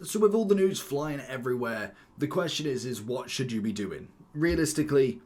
So with all the news flying everywhere, the question is what should you be doing? Realistically,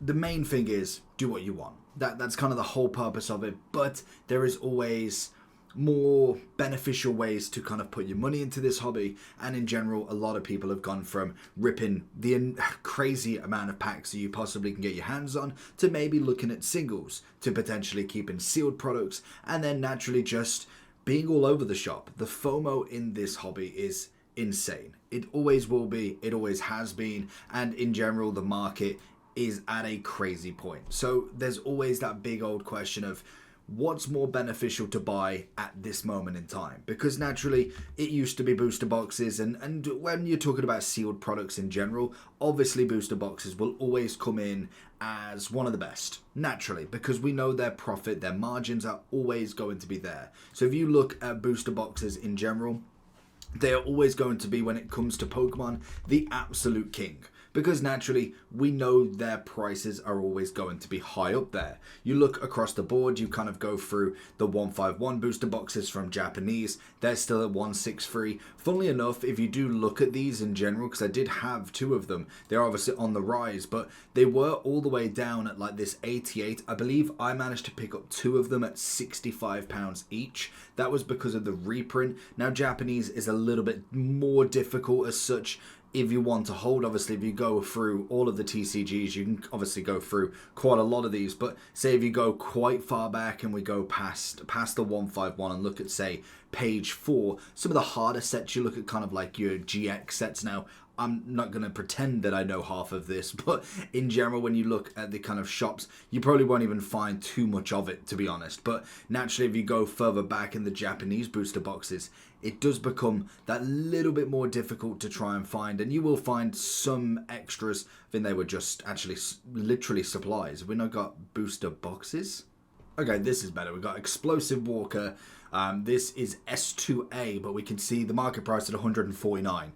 the main thing is do what you want. That's kind of the whole purpose of it, but there is always more beneficial ways to kind of put your money into this hobby, and in general a lot of people have gone from ripping the crazy amount of packs that you possibly can get your hands on to maybe looking at singles, to potentially keeping sealed products, and then naturally just being all over the shop. The FOMO in this hobby is insane. It always will be, it always has been, and in general the market is at a crazy point. So there's always that big old question of what's more beneficial to buy at this moment in time, because naturally it used to be booster boxes, and when you're talking about sealed products in general, obviously booster boxes will always come in as one of the best, naturally, because we know their profit, their margins are always going to be there. So if you look at booster boxes in general, they are always going to be, when it comes to Pokemon, the absolute king. Because naturally, we know their prices are always going to be high up there. You look across the board, you kind of go through the 151 booster boxes from Japanese, they're still at 163. Funnily enough, if you do look at these in general, because I did have two of them, they're obviously on the rise, but they were all the way down at like this 88. I believe I managed to pick up two of them at £65 each. That was because of the reprint. Now, Japanese is a little bit more difficult as such. If you want to hold, obviously, if you go through all of the TCGs, you can obviously go through quite a lot of these. But say if you go quite far back and we go past the 151 and look at, say, page 4, some of the harder sets, you look at kind of like your GX sets. Now, I'm not going to pretend that I know half of this, but in general, when you look at the kind of shops, you probably won't even find too much of it, to be honest. But naturally, if you go further back in the Japanese booster boxes, it does become that little bit more difficult to try and find, and you will find some extras. I think they were just actually literally supplies. Have we not got booster boxes? Okay, this is better. We've got Explosive Walker. This is S2A, but we can see the market price at 149.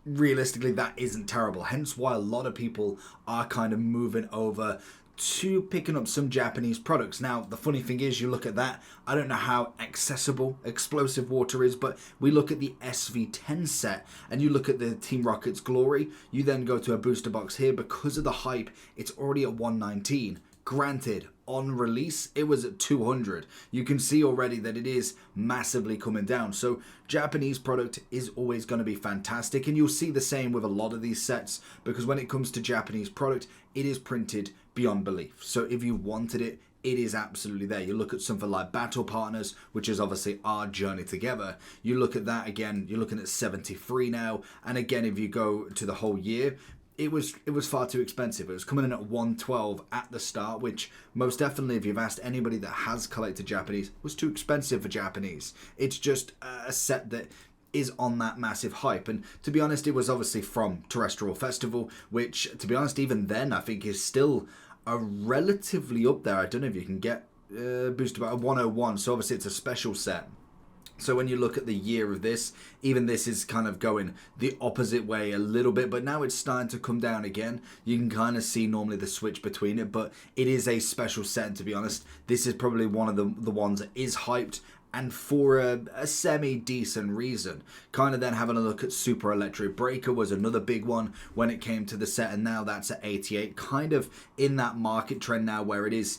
Realistically, that isn't terrible. Hence why a lot of people are kind of moving over to picking up some Japanese products. Now, the funny thing is, you look at that, I don't know how accessible Explosive Water is, but we look at the SV10 set, and you look at the Team Rocket's Glory, you then go to a booster box here, because of the hype, it's already at 119. Granted, on release, it was at 200. You can see already that it is massively coming down. So Japanese product is always going to be fantastic. And you'll see the same with a lot of these sets, because when it comes to Japanese product, it is printed beyond belief. So if you wanted it, it is absolutely there. You look at something like Battle Partners, which is obviously our journey together. You look at that again, you're looking at 73 now. And again, if you go to the whole year, it was far too expensive. It was coming in at 112 at the start, which most definitely, if you've asked anybody that has collected Japanese, was too expensive for Japanese. It's just a set that is on that massive hype. And to be honest, it was obviously from Terrestrial Festival, which, to be honest, even then, I think is still a relatively up there. I don't know if you can get boosted by 101. So obviously it's a special set. So when you look at the year of this, even this is kind of going the opposite way a little bit, but now it's starting to come down again. You can kind of see normally the switch between it, but it is a special set, to be honest. This is probably one of the ones that is hyped, and for a semi-decent reason. Kind of then having a look at Super Electric Breaker was another big one when it came to the set, and now that's at 88. Kind of in that market trend now where it is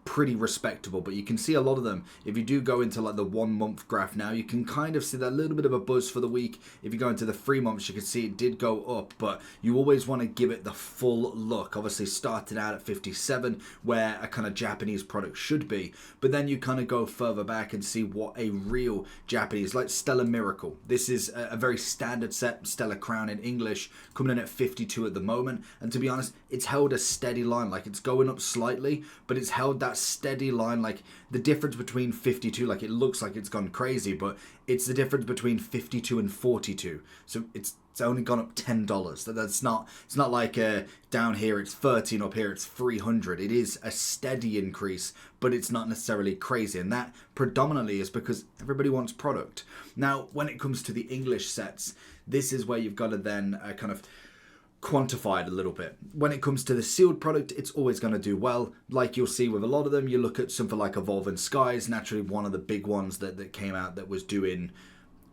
pretty respectable, but you can see a lot of them. If you do go into like the 1 month graph now, you can kind of see that little bit of a buzz for the week. If you go into the 3 months, you can see it did go up, but you always want to give it the full look. Obviously started out at 57, where a kind of Japanese product should be, but then you kind of go further back and see what a real Japanese, like Stellar Miracle. This is a very standard set, Stellar Crown in English, coming in at 52 at the moment, and to be honest, it's held a steady line. Like, it's going up slightly, but it's held that steady line. Like, the difference between 52, like, it looks like it's gone crazy, but it's the difference between 52 and 42. So it's only gone up $10. That's not, it's not like down here it's 13, up here it's 300. It is a steady increase, but it's not necessarily crazy, and that predominantly is because everybody wants product. Now, when it comes to the English sets, this is where you've got to then kind of quantified a little bit. When it comes to the sealed product, it's always going to do well. Like you'll see with a lot of them, you look at something like Evolving Skies, naturally one of the big ones that came out that was doing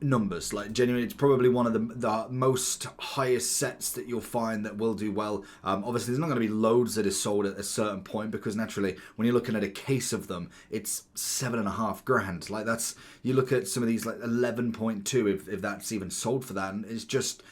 numbers. Like, genuinely, it's probably one of the most highest sets that you'll find that will do well. Obviously, there's not going to be loads that is sold at a certain point, because naturally, when you're looking at a case of them, it's $7,500. Like, that's, you look at some of these, like 11.2, if that's even sold for that, and it's just,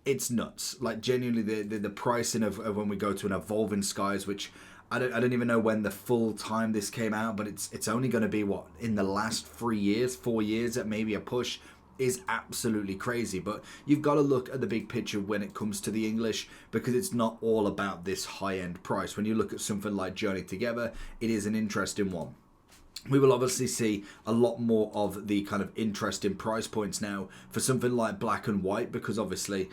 it's nuts. Like, genuinely, the pricing of when we go to an Evolving Skies, which I don't even know when the full time this came out, but it's only going to be, what, in the last 4 years at maybe a push, is absolutely crazy. But you've got to look at the big picture when it comes to the English, because it's not all about this high-end price. When you look at something like Journey Together, it is an interesting one. We will obviously see a lot more of the kind of interesting price points now for something like Black and White, because obviously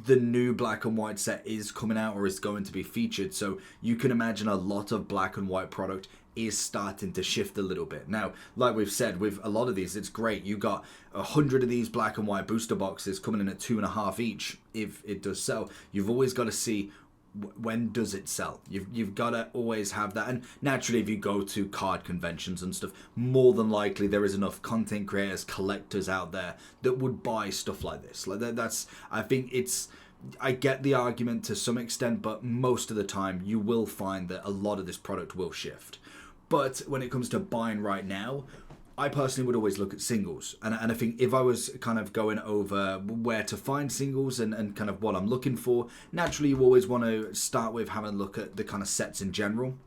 the new Black and White set is coming out, or is going to be featured. So you can imagine a lot of Black and White product is starting to shift a little bit. Now, like we've said, with a lot of these, it's great. You got 100 of these Black and White booster boxes coming in at $2.5 each. If it does sell, you've always got to see when does it sell. You've got to always have that. And naturally, if you go to card conventions and stuff, more than likely there is enough content creators, collectors out there that would buy stuff like this. Like that's, I think it's, I get the argument to some extent, but most of the time you will find that a lot of this product will shift. But when it comes to buying right now, I personally would always look at singles. And I think if I was kind of going over where to find singles and kind of what I'm looking for, naturally you always want to start with having a look at the kind of sets in general.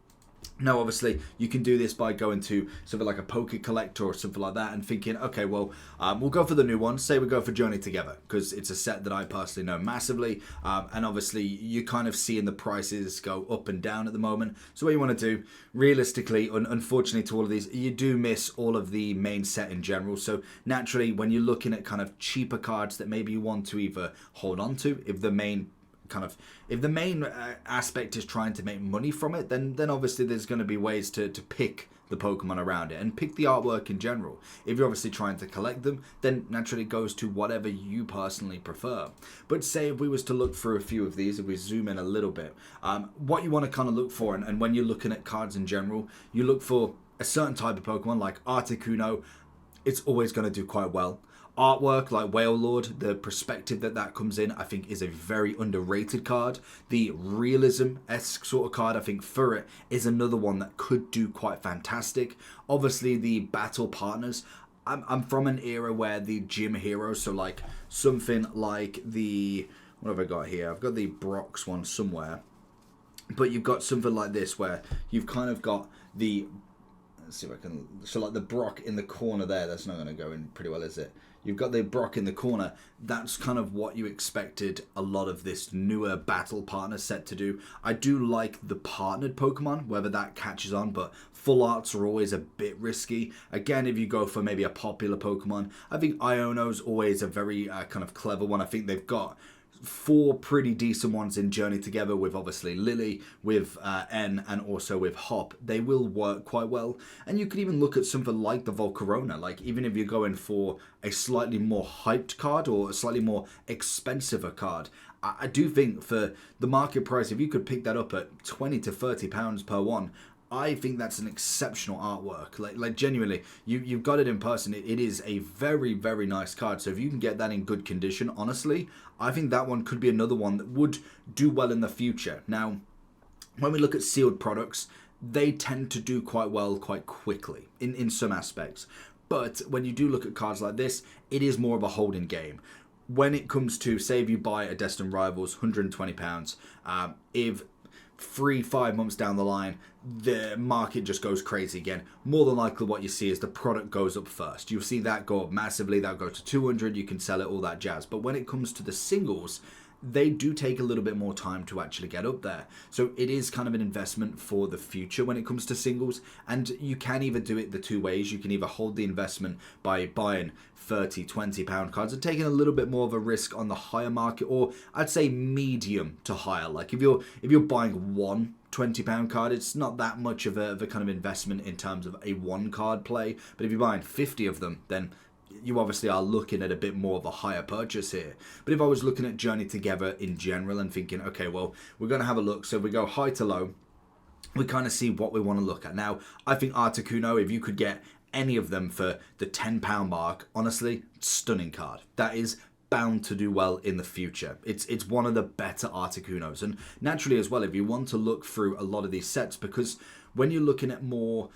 Now, obviously, you can do this by going to something like a Poké Collector or something like that and thinking, okay, well, we'll go for the new one. Say we go for Journey Together, because it's a set that I personally know massively. And obviously, you're kind of seeing the prices go up and down at the moment. So what you want to do, realistically, unfortunately to all of these, you do miss all of the main set in general. So naturally, when you're looking at kind of cheaper cards that maybe you want to either hold on to, if the main aspect is trying to make money from it, then obviously there's going to be ways to pick the Pokemon around it and pick the artwork in general. If you're obviously trying to collect them, then naturally it goes to whatever you personally prefer. But say if we was to look through a few of these, if we zoom in a little bit, what you want to kind of look for, and when you're looking at cards in general, you look for a certain type of Pokemon like Articuno. It's always going to do quite well. Artwork like Whale Lord, the perspective that comes in, I think is a very underrated card. The realism-esque sort of card, I think Furret is another one that could do quite fantastic. Obviously, the battle partners. I'm from an era where the gym heroes, so like something like the, what have I got here? I've got the Brox one somewhere. But you've got something like this where you've kind of got the, let's see if I can, so like the Brock in the corner there, that's not going to go in pretty well, is it? You've got the Brock in the corner. That's kind of what you expected a lot of this newer battle partner set to do. I do like the partnered Pokemon, whether that catches on, but full arts are always a bit risky. Again, if you go for maybe a popular Pokemon, I think Iono's always a very kind of clever one. I think they've got 4 pretty decent ones in Journey Together, with obviously Lily, with N, and also with Hop. They will work quite well. And you could even look at something like the Volcarona. Like, even if you're going for a slightly more hyped card or a slightly more expensive card, I do think for the market price, if you could pick that up at £20 to £30 per one, I think that's an exceptional artwork. Like genuinely, you've got it in person. It is a very, very nice card. So if you can get that in good condition, honestly, I think that one could be another one that would do well in the future. Now, when we look at sealed products, they tend to do quite well quite quickly in some aspects. But when you do look at cards like this, it is more of a holding game. When it comes to, say if you buy a Destined Rivals, £120, if 3-5 months down the line the market just goes crazy again, more than likely what you see is the product goes up first. You'll see that go up massively, that'll go to 200, you can sell it, all that jazz. But when it comes to the singles, they do take a little bit more time to actually get up there. So it is kind of an investment for the future when it comes to singles. And you can either do it the two ways. You can either hold the investment by buying £30, £20 cards and taking a little bit more of a risk on the higher market, or I'd say medium to higher. Like if you're buying one £20 card, it's not that much of a kind of investment in terms of a one card play. But if you're buying 50 of them, then you obviously are looking at a bit more of a higher purchase here. But if I was looking at Journey Together in general and thinking, okay, well, we're going to have a look. So if we go high to low, we kind of see what we want to look at. Now, I think Articuno, if you could get any of them for the £10 mark, honestly, stunning card. That is bound to do well in the future. It's one of the better Articunos. And naturally as well, if you want to look through a lot of these sets, because when you're looking at more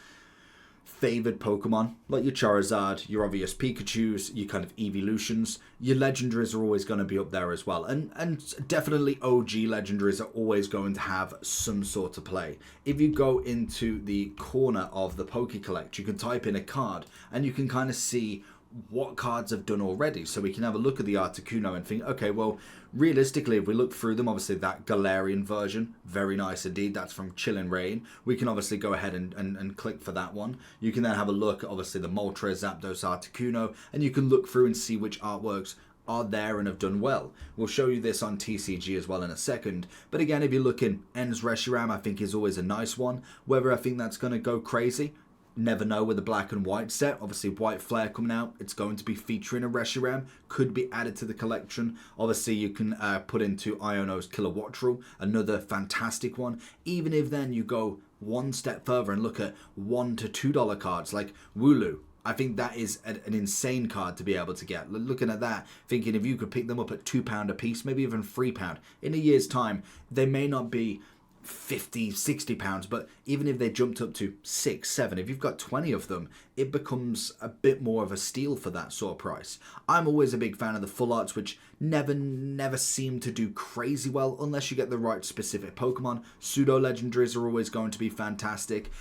favored Pokemon, like your Charizard, your obvious Pikachus, your kind of evolutions, your legendaries are always going to be up there as well. And definitely OG legendaries are always going to have some sort of play. If you go into the corner of the Poke Collect, you can type in a card and you can kind of see what cards have done already. So we can have a look at the Articuno and think, okay, well, realistically, if we look through them, obviously that Galarian version, very nice indeed. That's from Chillin' Rain. We can obviously go ahead and click for that one. You can then have a look at, obviously, the Moltres, Zapdos, Articuno, and you can look through and see which artworks are there and have done well. We'll show you this on TCG as well in a second. But again, if you're looking, Ens Reshiram, I think is always a nice one. Whether I think that's going to go crazy, never know with the black and white set. Obviously, White Flare coming out. It's going to be featuring a Reshiram. Could be added to the collection. Obviously, you can put into Iono's Kilowattrel. Another fantastic one. Even if then you go one step further and look at $1 to $2 cards like Wooloo. I think that is an insane card to be able to get. Looking at that, thinking if you could pick them up at £2 a piece, maybe even £3, in a year's time, they may not be 50, 60 pounds, but even if they jumped up to 6, 7, if you've got 20 of them, it becomes a bit more of a steal for that sort of price. I'm always a big fan of the full arts, which never seem to do crazy well unless you get the right specific Pokemon. Pseudo legendaries are always going to be fantastic.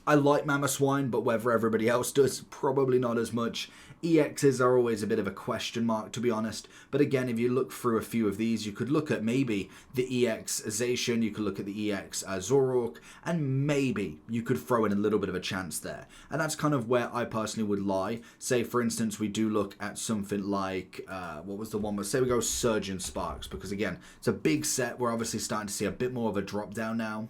I like Mamoswine, but whether everybody else does, probably not as much. EXs are always a bit of a question mark, to be honest. But again, if you look through a few of these, you could look at maybe the EX Zacian, you could look at the EX Zoroark, and maybe you could throw in a little bit of a chance there. And that's kind of where I personally would lie. Say, for instance, we do look at something like, what was the one? Say we go Surgeon Sparks, because again, it's a big set. We're obviously starting to see a bit more of a drop down now.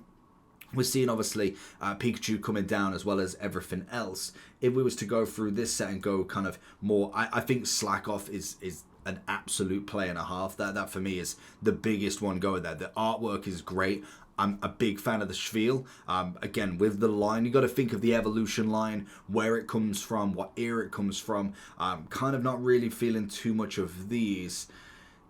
We're seeing, obviously, Pikachu coming down as well as everything else. If we was to go through this set and go kind of more, I think Slack Off is an absolute play and a half. That for me is the biggest one going there. The artwork is great. I'm a big fan of the Schwiel. Again, with the line, you got to think of the evolution line, where it comes from, what era it comes from. Kind of not really feeling too much of these.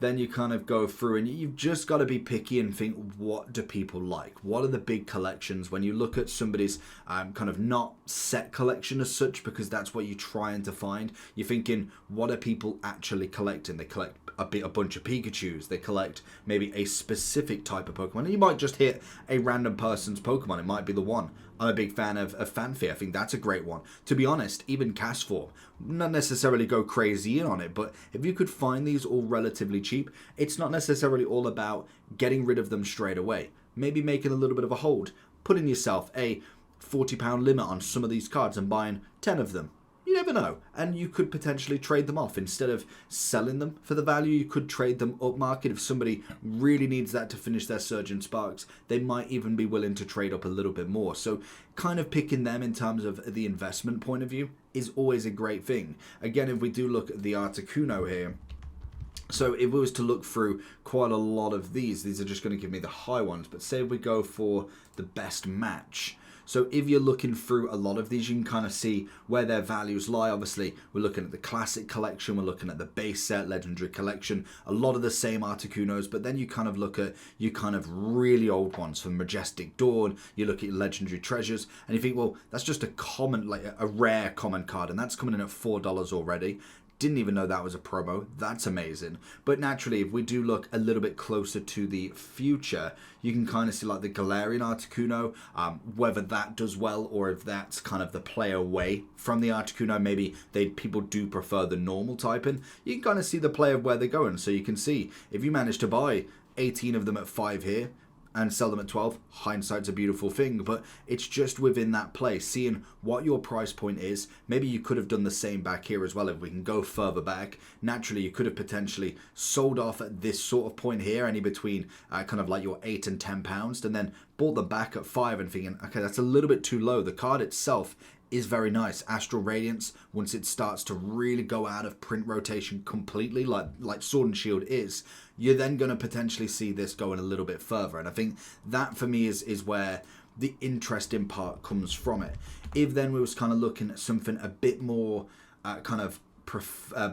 Then you kind of go through and you've just got to be picky and think, what do people like? What are the big collections? When you look at somebody's kind of not set collection as such, because that's what you're trying to find, you're thinking, what are people actually collecting? They collect a bunch of Pikachus. They collect maybe a specific type of Pokemon. And you might just hit a random person's Pokemon. It might be the one. I'm a big fan of Fanfare. I think that's a great one. To be honest, even Castform, not necessarily go crazy in on it, but if you could find these all relatively cheap, it's not necessarily all about getting rid of them straight away. Maybe making a little bit of a hold, putting yourself a £40 limit on some of these cards and buying 10 of them. You never know. And you could potentially trade them off. Instead of selling them for the value, you could trade them up market. If somebody really needs that to finish their Surgeon Sparks, they might even be willing to trade up a little bit more. So kind of picking them in terms of the investment point of view is always a great thing. Again, if we do look at the Articuno here, so if we was to look through quite a lot of these are just going to give me the high ones. But say if we go for the best match. So if you're looking through a lot of these, you can kind of see where their values lie. Obviously, we're looking at the classic collection, we're looking at the base set, legendary collection, a lot of the same Articunos, but then you kind of look at your kind of really old ones from Majestic Dawn, you look at your legendary treasures, and you think, well, that's just a common, like a rare common card, and that's coming in at $4 already. Didn't even know that was a promo. That's amazing. But naturally, if we do look a little bit closer to the future, you can kind of see like the Galarian Articuno, whether that does well or if that's kind of the play away from the Articuno. Maybe people do prefer the normal typing. You can kind of see the play of where they're going. So you can see if you manage to buy 18 of them at 5 here, and sell them at 12, hindsight's a beautiful thing, but it's just within that place, seeing what your price point is. Maybe you could have done the same back here as well. If we can go further back, naturally you could have potentially sold off at this sort of point here, any between kind of like your £8 and £10, and then bought them back at 5 and thinking, okay, that's a little bit too low. The card itself is very nice. Astral Radiance, once it starts to really go out of print rotation completely, like Sword and Shield is, you're then going to potentially see this going a little bit further. And I think that for me is where the interesting part comes from it. If then we was kind of looking at something a bit more kind of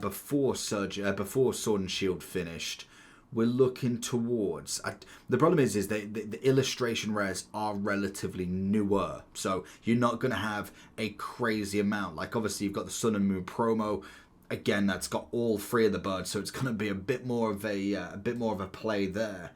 before Sword and Shield finished, we're looking towards... the problem is the illustration rares are relatively newer, so you're not going to have a crazy amount. Like, obviously, you've got the Sun and Moon promo. Again, that's got all three of the birds, so it's going to be a bit more of a play there.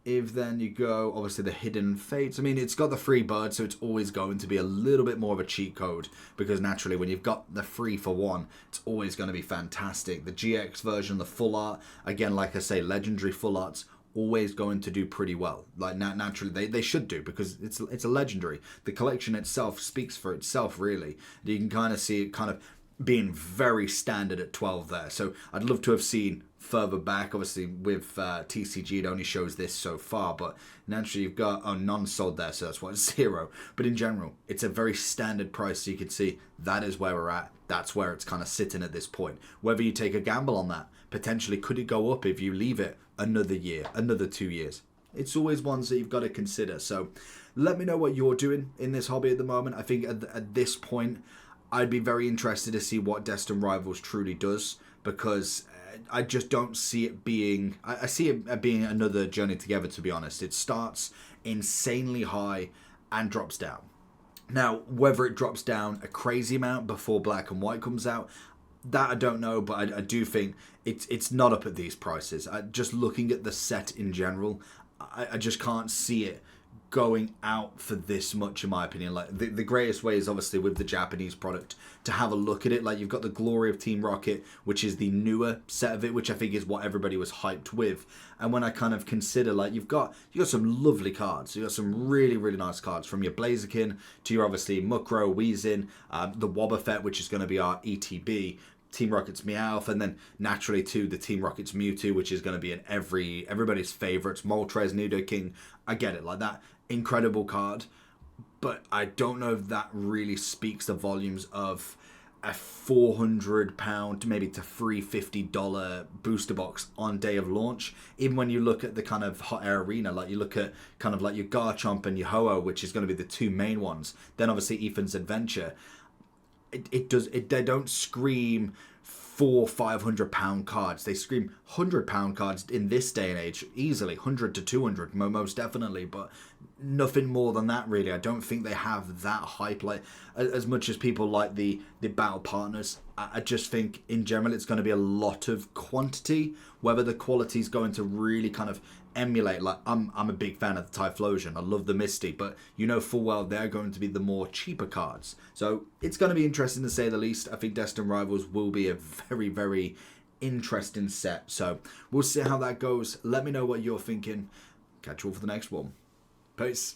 If then you go, obviously, the Hidden Fates. I mean, it's got the free bird, so it's always going to be a little bit more of a cheat code, because naturally, when you've got the 3 for 1, it's always going to be fantastic. The GX version, the full art, again, like I say, legendary full arts, always going to do pretty well. Like, naturally, they should do, because it's a legendary. The collection itself speaks for itself, really. You can kind of see it kind of being very standard at 12 there. So I'd love to have seen further back. Obviously, with TCG, it only shows this so far, but naturally you've got non-sold there, so that's why it's 0. But in general, it's a very standard price, so you can see that is where we're at. That's where it's kind of sitting at this point. Whether you take a gamble on that, potentially could it go up if you leave it another year, another 2 years? It's always ones that you've got to consider. So let me know what you're doing in this hobby at the moment. I think at this point, I'd be very interested to see what Destined Rivals truly does, because I just don't see it being... I see it being another Journey Together, to be honest. It starts insanely high and drops down. Now, whether it drops down a crazy amount before Black and White comes out, that I don't know, but I do think it's not up at these prices. Just looking at the set in general, I just can't see it going out for this much, in my opinion. Like, the greatest way is obviously with the Japanese product to have a look at it. Like, you've got the Glory of Team Rocket, which is the newer set of it, which I think is what everybody was hyped with. And when I kind of consider, like, you got some lovely cards. You got some really, really nice cards, from your Blaziken to your, obviously, Mukro, Weezin, the Wobbuffet, which is going to be our ETB, Team Rocket's Meowth, and then naturally too the Team Rocket's Mewtwo, which is going to be in everybody's favourites. Moltres, Nidoking, I get it, like that. Incredible card, but I don't know if that really speaks the volumes of a £400 maybe to $350 booster box on day of launch. Even when you look at the kind of hot air arena, like you look at kind of like your Garchomp and your Ho-Oh, which is going to be the 2 main ones, then obviously Ethan's Adventure, they don't scream £400-500 cards. They scream £100 cards in this day and age, easily 100 to 200, most definitely, but nothing more than that, really. I don't think they have that hype. Like, as much as people like the battle partners, I just think in general it's going to be a lot of quantity. Whether the quality is going to really kind of emulate, like, I'm a big fan of the Typhlosion, I love the Misty, but you know full well they're going to be the more cheaper cards. So it's going to be interesting to say the least. I think Destined Rivals will be a very, very interesting set. So we'll see how that goes. Let me know what you're thinking. Catch you all for the next one. Peace.